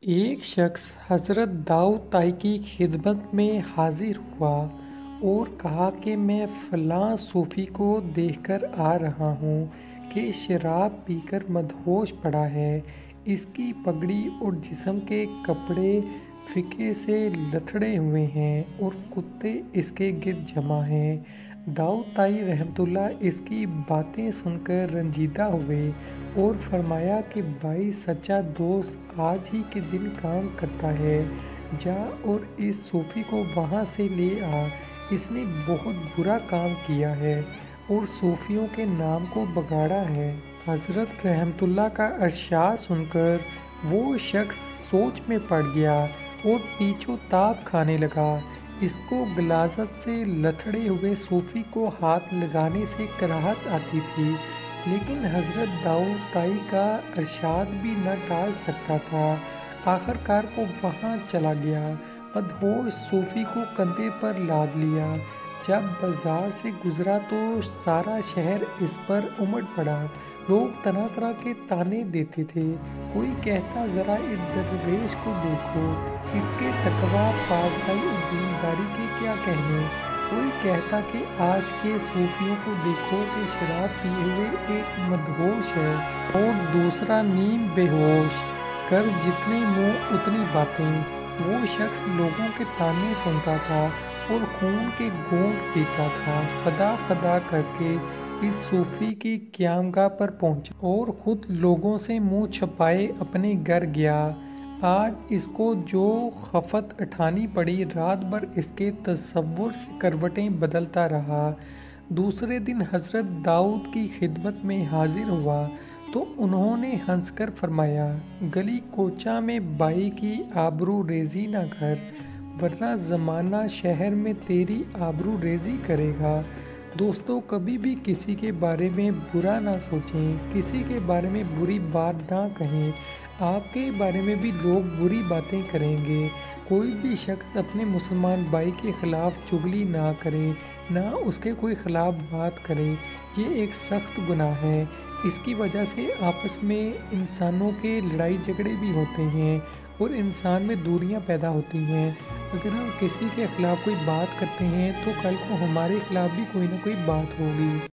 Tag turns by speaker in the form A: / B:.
A: ایک شخص حضرت داؤد طائی کی خدمت میں حاضر ہوا اور کہا کہ میں فلاں صوفی کو دیکھ کر آ رہا ہوں کہ شراب پی کر مدہوش پڑا ہے۔ اس کی پگڑی اور جسم کے کپڑے فیکے سے لتھڑے ہوئے ہیں اور کتے اس کے گرد جمع ہیں۔ داؤد طائی رحمۃ اللہ اس کی باتیں سن کر رنجیدہ ہوئے اور فرمایا کہ بھائی سچا دوست آج ہی کے دن کام کرتا ہے، جا اور اس صوفی کو وہاں سے لے آ، اس نے بہت برا کام کیا ہے اور صوفیوں کے نام کو بگاڑا ہے۔ حضرت رحمۃ اللہ کا ارشاد سن کر وہ شخص سوچ میں پڑ گیا اور پیچ و تاب کھانے لگا۔ اس کو غلاظت سے لتھڑے ہوئے صوفی کو ہاتھ لگانے سے کراہت آتی تھی، لیکن حضرت داؤد طائی کا ارشاد بھی نہ ٹال سکتا تھا۔ آخر کار وہ وہاں چلا گیا، مدہوش صوفی کو کندھے پر لاد لیا۔ جب بازار سے گزرا تو سارا شہر اس پر امڑ پڑا۔ لوگ طرح طرح کے طعنے دیتے تھے۔ کوئی کہتا ذرا اس درویش کو دیکھو، اس کے تقویٰ، پارسائی اور دینداری کے کیا کہنے۔ کوئی کہتا کہ آج کے صوفیوں کو دیکھو کہ شراب پیے ہوئے ایک مدہوش ہے اور دوسرا نیم بے ہوش، غرض جتنے منہ اتنی باتیں۔ وہ شخص لوگوں کے طعنے سنتا تھا اور خون کے گھونٹ پیتا تھا۔ خدا خدا کر کے اس صوفی کی قیامگاہ پر پہنچا اور خود لوگوں سے منہ چھپائے اپنے گھر گیا۔ آج اس کو جو خفت اٹھانی پڑی، رات بھر اس کے تصور سے کروٹیں بدلتا رہا۔ دوسرے دن حضرت داؤد کی خدمت میں حاضر ہوا تو انہوں نے ہنس کر فرمایا، گلی کوچہ میں بھائی کی آبرو ریزی نہ کر، ورنہ زمانہ شہر میں تیری آبرو ریزی کرے گا۔ دوستو، کبھی بھی کسی کے بارے میں برا نہ سوچیں، کسی کے بارے میں بری بات نہ کہیں۔ آپ کے بارے میں بھی لوگ بری باتیں کریں گے۔ کوئی بھی شخص اپنے مسلمان بھائی کے خلاف چغلی نہ کرے، نہ اس کے کوئی خلاف بات کرے۔ یہ ایک سخت گناہ ہے۔ اس کی وجہ سے آپس میں انسانوں کے لڑائی جھگڑے بھی ہوتے ہیں اور انسان میں دوریاں پیدا ہوتی ہیں۔ اگر ہم کسی کے خلاف کوئی بات کرتے ہیں تو کل کو ہمارے خلاف بھی کوئی نہ کوئی بات ہوگی۔